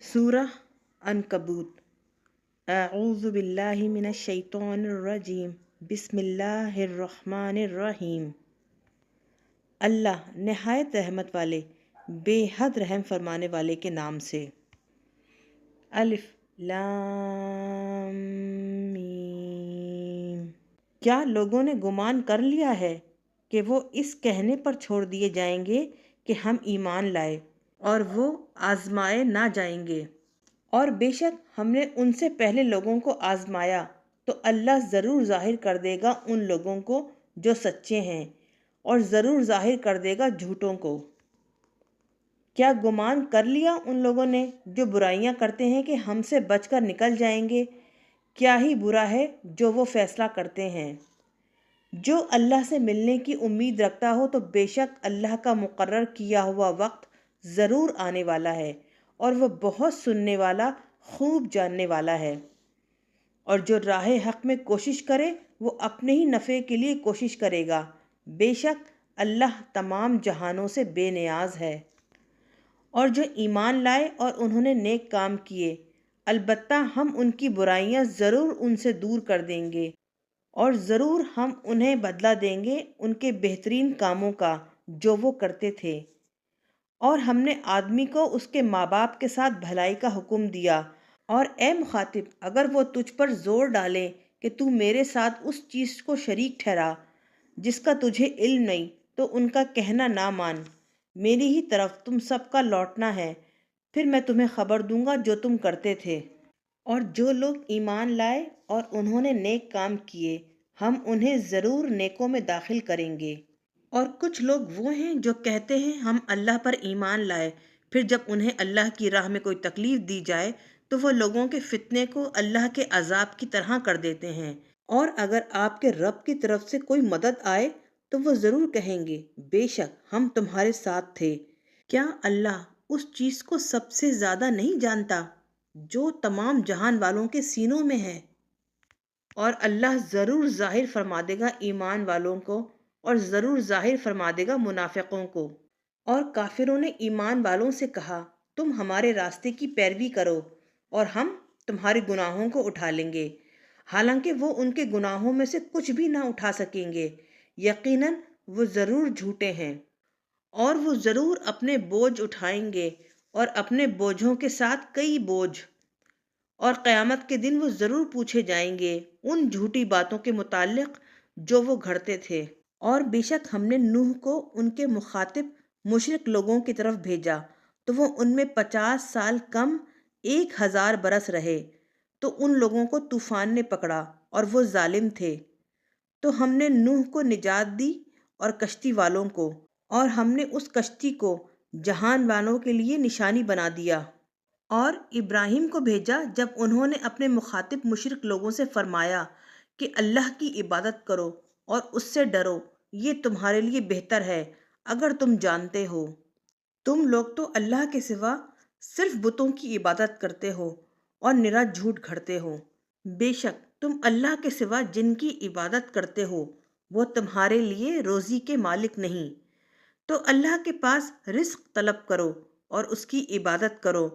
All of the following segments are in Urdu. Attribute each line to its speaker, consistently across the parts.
Speaker 1: سورہ عنکبوت۔ اعوذ باللہ من الشیطان الرجیم، بسم اللہ الرحمن الرحیم۔ اللہ نہایت رحمت والے بے حد رحم فرمانے والے کے نام سے۔ الف لام میم۔ کیا لوگوں نے گمان کر لیا ہے کہ وہ اس کہنے پر چھوڑ دیے جائیں گے کہ ہم ایمان لائے اور وہ آزمائے نہ جائیں گے؟ اور بے شک ہم نے ان سے پہلے لوگوں کو آزمایا تو اللہ ضرور ظاہر کر دے گا ان لوگوں کو جو سچے ہیں، اور ضرور ظاہر کر دے گا جھوٹوں کو۔ کیا گمان کر لیا ان لوگوں نے جو برائیاں کرتے ہیں کہ ہم سے بچ کر نکل جائیں گے؟ کیا ہی برا ہے جو وہ فیصلہ کرتے ہیں۔ جو اللہ سے ملنے کی امید رکھتا ہو تو بے شک اللہ کا مقرر کیا ہوا وقت ضرور آنے والا ہے، اور وہ بہت سننے والا، خوب جاننے والا ہے۔ اور جو راہ حق میں کوشش کرے وہ اپنے ہی نفع کے لیے کوشش کرے گا، بے شک اللہ تمام جہانوں سے بے نیاز ہے۔ اور جو ایمان لائے اور انہوں نے نیک کام کیے، البتہ ہم ان کی برائیاں ضرور ان سے دور کر دیں گے، اور ضرور ہم انہیں بدلہ دیں گے ان کے بہترین کاموں کا جو وہ کرتے تھے۔ اور ہم نے آدمی کو اس کے ماں باپ کے ساتھ بھلائی کا حکم دیا، اور اے مخاطب اگر وہ تجھ پر زور ڈالیں کہ تو میرے ساتھ اس چیز کو شریک ٹھہرا جس کا تجھے علم نہیں، تو ان کا کہنا نہ مان، میری ہی طرف تم سب کا لوٹنا ہے، پھر میں تمہیں خبر دوں گا جو تم کرتے تھے۔ اور جو لوگ ایمان لائے اور انہوں نے نیک کام کیے، ہم انہیں ضرور نیکوں میں داخل کریں گے۔ اور کچھ لوگ وہ ہیں جو کہتے ہیں ہم اللہ پر ایمان لائے، پھر جب انہیں اللہ کی راہ میں کوئی تکلیف دی جائے تو وہ لوگوں کے فتنے کو اللہ کے عذاب کی طرح کر دیتے ہیں۔ اور اگر آپ کے رب کی طرف سے کوئی مدد آئے تو وہ ضرور کہیں گے بے شک ہم تمہارے ساتھ تھے۔ کیا اللہ اس چیز کو سب سے زیادہ نہیں جانتا جو تمام جہان والوں کے سینوں میں ہے؟ اور اللہ ضرور ظاہر فرما دے گا ایمان والوں کو، اور ضرور ظاہر فرما دے گا منافقوں کو۔ اور کافروں نے ایمان والوں سے کہا تم ہمارے راستے کی پیروی کرو اور ہم تمہارے گناہوں کو اٹھا لیں گے، حالانکہ وہ ان کے گناہوں میں سے کچھ بھی نہ اٹھا سکیں گے، یقیناً وہ ضرور جھوٹے ہیں۔ اور وہ ضرور اپنے بوجھ اٹھائیں گے اور اپنے بوجھوں کے ساتھ کئی بوجھ، اور قیامت کے دن وہ ضرور پوچھے جائیں گے ان جھوٹی باتوں کے متعلق جو وہ گھڑتے تھے۔ اور بے شک ہم نے نوح کو ان کے مخاطب مشرک لوگوں کی طرف بھیجا تو وہ ان میں 50 سال کم 1000 برس رہے، تو ان لوگوں کو طوفان نے پکڑا اور وہ ظالم تھے۔ تو ہم نے نوح کو نجات دی اور کشتی والوں کو، اور ہم نے اس کشتی کو جہان والوں کے لیے نشانی بنا دیا۔ اور ابراہیم کو بھیجا جب انہوں نے اپنے مخاطب مشرک لوگوں سے فرمایا کہ اللہ کی عبادت کرو اور اس سے ڈرو، یہ تمہارے لیے بہتر ہے اگر تم جانتے ہو۔ تم لوگ تو اللہ کے سوا صرف بتوں کی عبادت کرتے ہو اور نرا جھوٹ گھڑتے ہو۔ بے شک تم اللہ کے سوا جن کی عبادت کرتے ہو وہ تمہارے لیے روزی کے مالک نہیں، تو اللہ کے پاس رزق طلب کرو اور اس کی عبادت کرو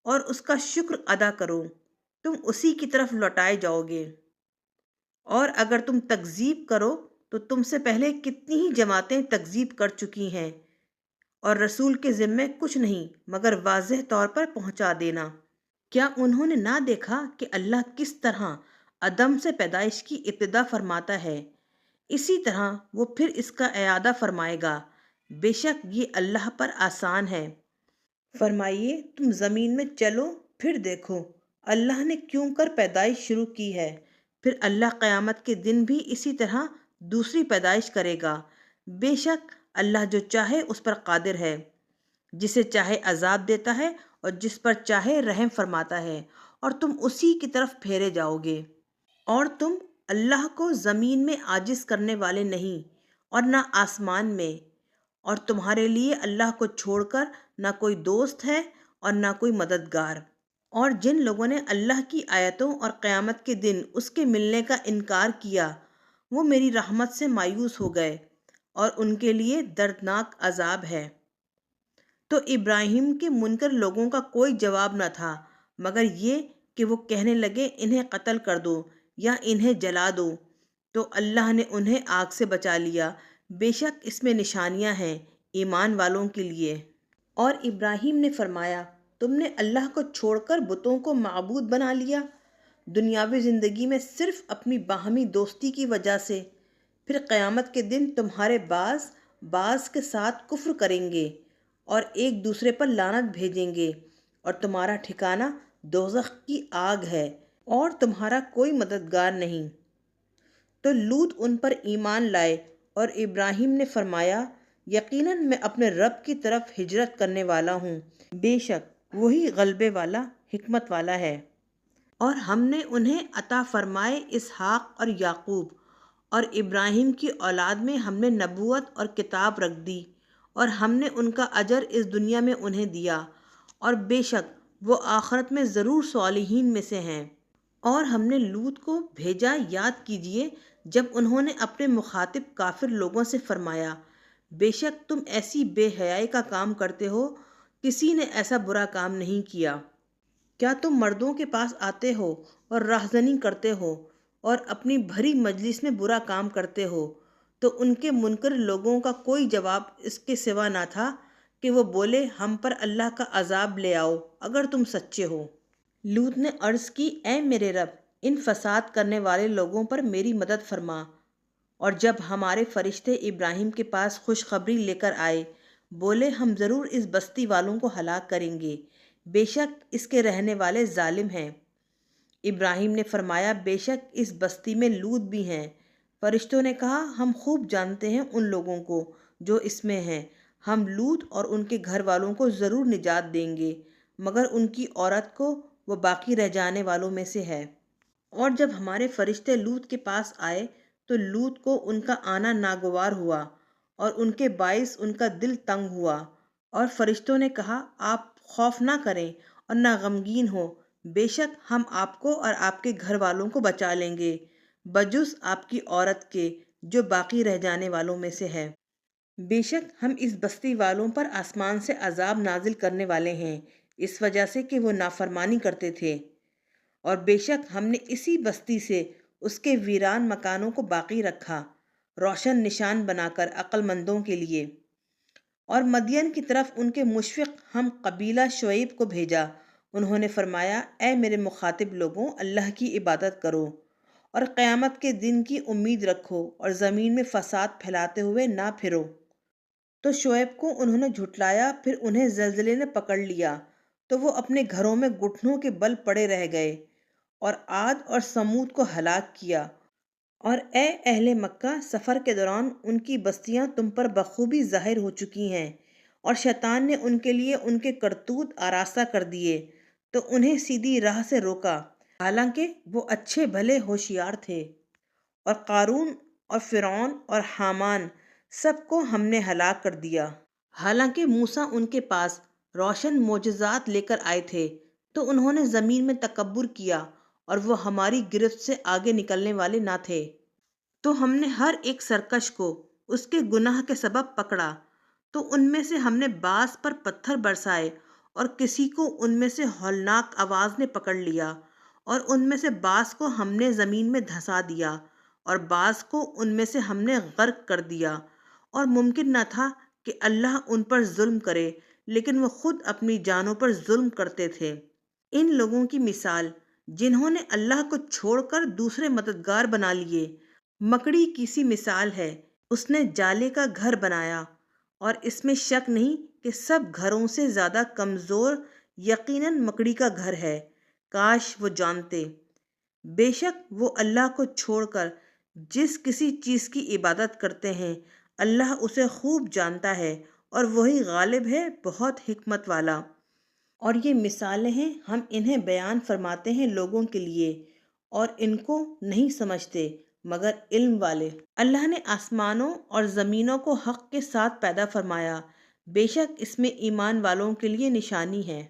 Speaker 1: اور اس کا شکر ادا کرو، تم اسی کی طرف لوٹائے جاؤ گے۔ اور اگر تم تکذیب کرو تو تم سے پہلے کتنی ہی جماعتیں تکذیب کر چکی ہیں، اور رسول کے ذمے کچھ نہیں مگر واضح طور پر پہنچا دینا۔ کیا انہوں نے نہ دیکھا کہ اللہ کس طرح عدم سے پیدائش کی ابتدا فرماتا ہے، اسی طرح وہ پھر اس کا اعادہ فرمائے گا، بے شک یہ اللہ پر آسان ہے۔ فرمائیے تم زمین میں چلو پھر دیکھو اللہ نے کیوں کر پیدائش شروع کی ہے، پھر اللہ قیامت کے دن بھی اسی طرح دوسری پیدائش کرے گا، بے شک اللہ جو چاہے اس پر قادر ہے، جسے چاہے عذاب دیتا ہے اور جس پر چاہے رحم فرماتا ہے، اور تم اسی کی طرف پھیرے جاؤ گے۔ اور تم اللہ کو زمین میں عاجز کرنے والے نہیں اور نہ آسمان میں، اور تمہارے لیے اللہ کو چھوڑ کر نہ کوئی دوست ہے اور نہ کوئی مددگار۔ اور جن لوگوں نے اللہ کی آیتوں اور قیامت کے دن اس کے ملنے کا انکار کیا وہ میری رحمت سے مایوس ہو گئے، اور ان کے لیے دردناک عذاب ہے۔ تو ابراہیم کے منکر لوگوں کا کوئی جواب نہ تھا مگر یہ کہ وہ کہنے لگے انہیں قتل کر دو یا انہیں جلا دو۔ تو اللہ نے انہیں آگ سے بچا لیا، بے شک اس میں نشانیاں ہیں ایمان والوں کے لیے۔ اور ابراہیم نے فرمایا تم نے اللہ کو چھوڑ کر بتوں کو معبود بنا لیا، دنیاوی زندگی میں صرف اپنی باہمی دوستی کی وجہ سے، پھر قیامت کے دن تمہارے بعض کے ساتھ کفر کریں گے اور ایک دوسرے پر لعنت بھیجیں گے، اور تمہارا ٹھکانہ دوزخ کی آگ ہے اور تمہارا کوئی مددگار نہیں۔ تو لوط ان پر ایمان لائے اور ابراہیم نے فرمایا یقیناً میں اپنے رب کی طرف ہجرت کرنے والا ہوں، بے شک وہی غلبے والا حکمت والا ہے۔ اور ہم نے انہیں عطا فرمائے اسحاق اور یعقوب، اور ابراہیم کی اولاد میں ہم نے نبوت اور کتاب رکھ دی، اور ہم نے ان کا اجر اس دنیا میں انہیں دیا، اور بے شک وہ آخرت میں ضرور صالحین میں سے ہیں۔ اور ہم نے لوط کو بھیجا، یاد کیجئے جب انہوں نے اپنے مخاطب کافر لوگوں سے فرمایا بے شک تم ایسی بے حیائی کا کام کرتے ہو، کسی نے ایسا برا کام نہیں کیا۔ کیا تم مردوں کے پاس آتے ہو اور راہزنی کرتے ہو اور اپنی بھری مجلس میں برا کام کرتے ہو؟ تو ان کے منکر لوگوں کا کوئی جواب اس کے سوا نہ تھا کہ وہ بولے ہم پر اللہ کا عذاب لے آؤ اگر تم سچے ہو۔ لوط نے عرض کی اے میرے رب، ان فساد کرنے والے لوگوں پر میری مدد فرما۔ اور جب ہمارے فرشتے ابراہیم کے پاس خوشخبری لے کر آئے، بولے ہم ضرور اس بستی والوں کو ہلاک کریں گے، بے شک اس کے رہنے والے ظالم ہیں۔ ابراہیم نے فرمایا بے شک اس بستی میں لوط بھی ہیں۔ فرشتوں نے کہا ہم خوب جانتے ہیں ان لوگوں کو جو اس میں ہیں، ہم لوط اور ان کے گھر والوں کو ضرور نجات دیں گے، مگر ان کی عورت کو، وہ باقی رہ جانے والوں میں سے ہے۔ اور جب ہمارے فرشتے لوط کے پاس آئے تو لوط کو ان کا آنا ناگوار ہوا اور ان کے باعث ان کا دل تنگ ہوا، اور فرشتوں نے کہا آپ خوف نہ کریں اور نہ غمگین ہو، بے شک ہم آپ کو اور آپ کے گھر والوں کو بچا لیں گے، بجز آپ کی عورت کے جو باقی رہ جانے والوں میں سے ہے۔ بے شک ہم اس بستی والوں پر آسمان سے عذاب نازل کرنے والے ہیں، اس وجہ سے کہ وہ نافرمانی کرتے تھے، اور بے شک ہم نے اسی بستی سے اس کے ویران مکانوں کو باقی رکھا، روشن نشان بنا کر عقل مندوں کے لیے۔ اور مدین کی طرف ان کے مشفق ہم قبیلہ شعیب کو بھیجا، انہوں نے فرمایا اے میرے مخاطب لوگوں، اللہ کی عبادت کرو اور قیامت کے دن کی امید رکھو اور زمین میں فساد پھیلاتے ہوئے نہ پھرو۔ تو شعیب کو انہوں نے جھٹلایا، پھر انہیں زلزلے نے پکڑ لیا تو وہ اپنے گھروں میں گھٹنوں کے بل پڑے رہ گئے، اور عاد اور سمود کو ہلاک کیا۔ اور اے اہل مکہ، سفر کے دوران ان کی بستیاں تم پر بخوبی ظاہر ہو چکی ہیں، اور شیطان نے ان کے لیے ان کے کرتوت آراستہ کر دیے تو انہیں سیدھی راہ سے روکا، حالانکہ وہ اچھے بھلے ہوشیار تھے۔ اور قارون اور فرعون اور حامان سب کو ہم نے ہلاک کر دیا، حالانکہ موسیٰ ان کے پاس روشن معجزات لے کر آئے تھے، تو انہوں نے زمین میں تکبر کیا اور وہ ہماری گرفت سے آگے نکلنے والے نہ تھے۔ تو ہم نے ہر ایک سرکش کو اس کے گناہ کے سبب پکڑا، تو ان میں سے ہم نے بعض پر پتھر برسائے اور کسی کو ان میں سے ہولناک آواز نے پکڑ لیا، اور ان میں سے بعض کو ہم نے زمین میں دھسا دیا اور بعض کو ان میں سے ہم نے غرق کر دیا، اور ممکن نہ تھا کہ اللہ ان پر ظلم کرے، لیکن وہ خود اپنی جانوں پر ظلم کرتے تھے۔ ان لوگوں کی مثال جنہوں نے اللہ کو چھوڑ کر دوسرے مددگار بنا لیے، مکڑی کی سی مثال ہے، اس نے جالے کا گھر بنایا، اور اس میں شک نہیں کہ سب گھروں سے زیادہ کمزور یقیناً مکڑی کا گھر ہے، کاش وہ جانتے۔ بے شک وہ اللہ کو چھوڑ کر جس کسی چیز کی عبادت کرتے ہیں، اللہ اسے خوب جانتا ہے، اور وہی غالب ہے، بہت حکمت والا۔ اور یہ مثالیں ہیں، ہم انہیں بیان فرماتے ہیں لوگوں کے لیے، اور ان کو نہیں سمجھتے مگر علم والے۔ اللہ نے آسمانوں اور زمینوں کو حق کے ساتھ پیدا فرمایا، بے شک اس میں ایمان والوں کے لیے نشانی ہے۔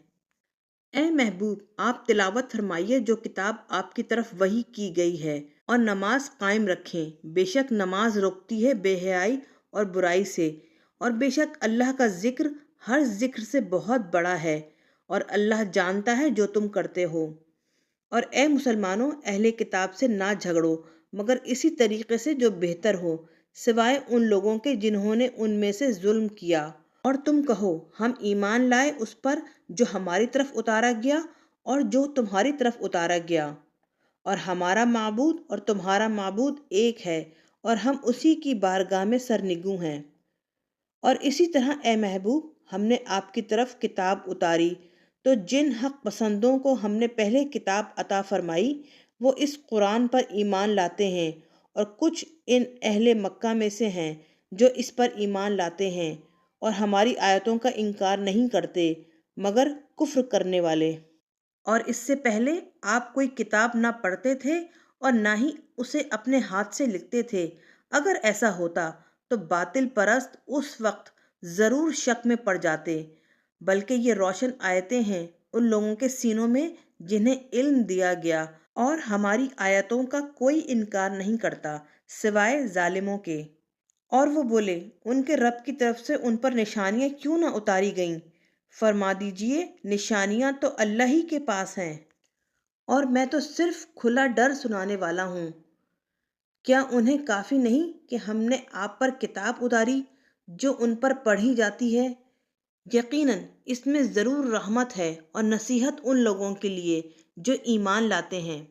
Speaker 1: اے محبوب، آپ تلاوت فرمائیے جو کتاب آپ کی طرف وحی کی گئی ہے، اور نماز قائم رکھیں، بے شک نماز روکتی ہے بے حیائی اور برائی سے، اور بے شک اللہ کا ذکر ہر ذکر سے بہت بڑا ہے، اور اللہ جانتا ہے جو تم کرتے ہو۔ اور اے مسلمانوں، اہل کتاب سے نہ جھگڑو مگر اسی طریقے سے جو بہتر ہو، سوائے ان لوگوں کے جنہوں نے ان میں سے ظلم کیا۔ اور تم کہو ہم ایمان لائے اس پر جو ہماری طرف اتارا گیا اور جو تمہاری طرف اتارا گیا، اور ہمارا معبود اور تمہارا معبود ایک ہے، اور ہم اسی کی بارگاہ میں سرنگوں ہیں۔ اور اسی طرح اے محبوب، ہم نے آپ کی طرف کتاب اتاری، تو جن حق پسندوں کو ہم نے پہلے کتاب عطا فرمائی وہ اس قرآن پر ایمان لاتے ہیں، اور کچھ ان اہل مکہ میں سے ہیں جو اس پر ایمان لاتے ہیں اور ہماری آیتوں کا انکار نہیں کرتے مگر کفر کرنے والے۔ اور اس سے پہلے آپ کوئی کتاب نہ پڑھتے تھے اور نہ ہی اسے اپنے ہاتھ سے لکھتے تھے۔ اگر ایسا ہوتا تو باطل پرست اس وقت ضرور شک میں پڑ جاتے، بلکہ یہ روشن آیتیں ہیں ان لوگوں کے سینوں میں جنہیں علم دیا گیا، اور ہماری آیتوں کا کوئی انکار نہیں کرتا سوائے ظالموں کے۔ اور وہ بولے ان کے رب کی طرف سے ان پر نشانیاں کیوں نہ اتاری گئیں؟ فرما دیجئے نشانیاں تو اللہ ہی کے پاس ہیں، اور میں تو صرف کھلا ڈر سنانے والا ہوں۔ کیا انہیں کافی نہیں کہ ہم نے آپ پر کتاب اتاری جو ان پر پڑھی جاتی ہے؟ یقیناً اس میں ضرور رحمت ہے اور نصیحت ان لوگوں کے لیے جو ایمان لاتے ہیں۔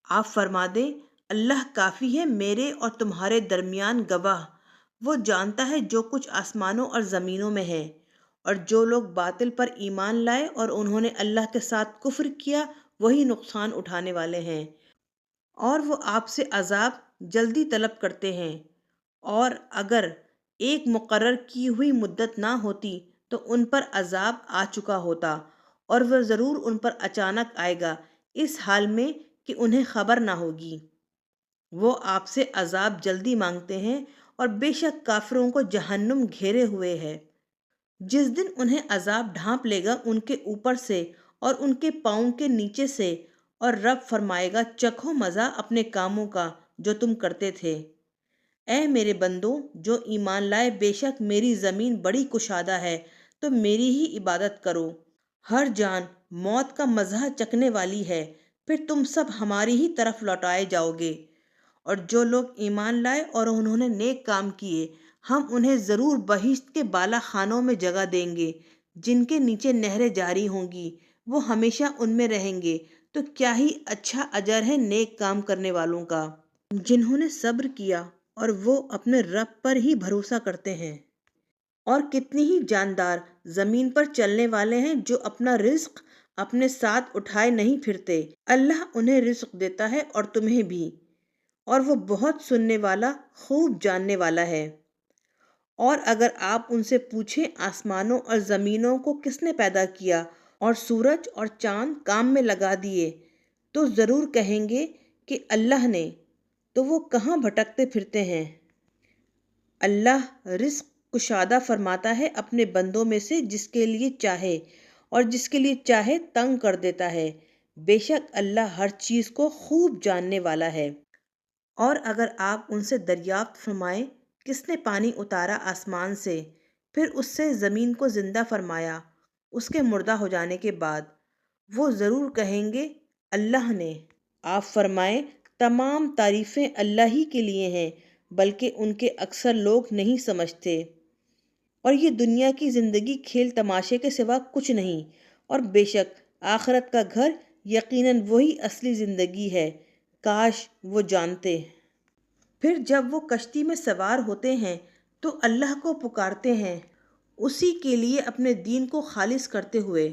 Speaker 1: آپ فرما دیں اللہ کافی ہے میرے اور تمہارے درمیان گواہ، وہ جانتا ہے جو کچھ آسمانوں اور زمینوں میں ہے۔ اور جو لوگ باطل پر ایمان لائے اور انہوں نے اللہ کے ساتھ کفر کیا وہی نقصان اٹھانے والے ہیں، اور وہ آپ سے عذاب جلدی طلب کرتے ہیں۔ اور اگر ایک مقرر کی ہوئی مدت نہ ہوتی تو ان پر عذاب آ چکا ہوتا، اور وہ ضرور ان پر اچانک آئے گا، اس حال میں کہ انہیں خبر نہ ہوگی۔ وہ آپ سے عذاب جلدی مانگتے ہیں، اور بے شک کافروں کو جہنم گھیرے ہوئے ہے۔ جس دن انہیں عذاب ڈھانپ لے گا ان کے اوپر سے اور ان کے پاؤں کے نیچے سے، اور رب فرمائے گا چکھو مزہ اپنے کاموں کا جو تم کرتے تھے۔ اے میرے بندوں جو ایمان لائے، بے شک میری زمین بڑی کشادہ ہے، تو میری ہی عبادت کرو۔ ہر جان موت کا مزہ چکھنے والی ہے، پھر تم سب ہماری ہی طرف لوٹائے جاؤ گے۔ اور جو لوگ ایمان لائے اور انہوں نے نیک کام کیے، ہم انہیں ضرور بہشت کے بالا خانوں میں جگہ دیں گے جن کے نیچے نہریں جاری ہوں گی، وہ ہمیشہ ان میں رہیں گے۔ تو کیا ہی اچھا اجر ہے نیک کام کرنے والوں کا، جنہوں نے صبر کیا اور وہ اپنے رب پر ہی بھروسہ کرتے ہیں۔ اور کتنی ہی جاندار زمین پر چلنے والے ہیں جو اپنا رزق اپنے ساتھ اٹھائے نہیں پھرتے، اللہ انہیں رزق دیتا ہے اور تمہیں بھی، اور وہ بہت سننے والا خوب جاننے والا ہے۔ اور اگر آپ ان سے پوچھیں آسمانوں اور زمینوں کو کس نے پیدا کیا اور سورج اور چاند کام میں لگا دیے، تو ضرور کہیں گے کہ اللہ نے، تو وہ کہاں بھٹکتے پھرتے ہیں۔ اللہ رزق کشادہ فرماتا ہے اپنے بندوں میں سے جس کے لیے چاہے، اور جس کے لیے چاہے تنگ کر دیتا ہے۔ بے شک اللہ ہر چیز کو خوب جاننے والا ہے۔ اور اگر آپ ان سے دریافت فرمائیں کس نے پانی اتارا آسمان سے، پھر اس سے زمین کو زندہ فرمایا اس کے مردہ ہو جانے کے بعد، وہ ضرور کہیں گے اللہ نے۔ آپ فرمائیں تمام تعریفیں اللہ ہی کے لیے ہیں، بلکہ ان کے اکثر لوگ نہیں سمجھتے۔ اور یہ دنیا کی زندگی کھیل تماشے کے سوا کچھ نہیں، اور بے شک آخرت کا گھر یقیناً وہی اصلی زندگی ہے، کاش وہ جانتے۔ پھر جب وہ کشتی میں سوار ہوتے ہیں تو اللہ کو پکارتے ہیں اسی کے لیے اپنے دین کو خالص کرتے ہوئے۔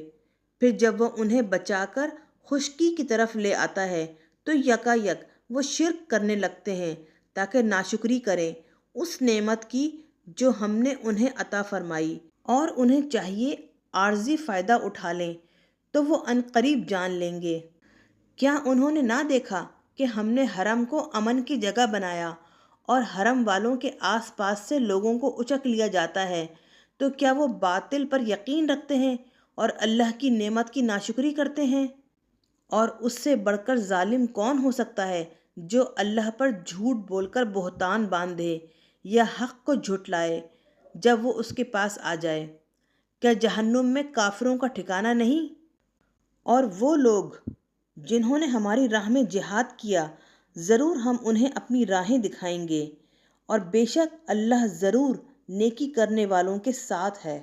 Speaker 1: پھر جب وہ انہیں بچا کر خشکی کی طرف لے آتا ہے تو یکا یک وہ شرک کرنے لگتے ہیں تاکہ ناشکری کریں اس نعمت کی جو ہم نے انہیں عطا فرمائی، اور انہیں چاہیے عارضی فائدہ اٹھا لیں تو وہ عنقریب جان لیں گے۔ کیا انہوں نے نہ دیکھا کہ ہم نے حرم کو امن کی جگہ بنایا اور حرم والوں کے آس پاس سے لوگوں کو اچک لیا جاتا ہے، تو کیا وہ باطل پر یقین رکھتے ہیں اور اللہ کی نعمت کی ناشکری کرتے ہیں؟ اور اس سے بڑھ کر ظالم کون ہو سکتا ہے جو اللہ پر جھوٹ بول کر بہتان باندھے یا حق کو جھٹلائے جب وہ اس کے پاس آ جائے۔ کیا جہنم میں کافروں کا ٹھکانہ نہیں؟ اور وہ لوگ جنہوں نے ہماری راہ میں جہاد کیا، ضرور ہم انہیں اپنی راہیں دکھائیں گے، اور بے شک اللہ ضرور نیکی کرنے والوں کے ساتھ ہے۔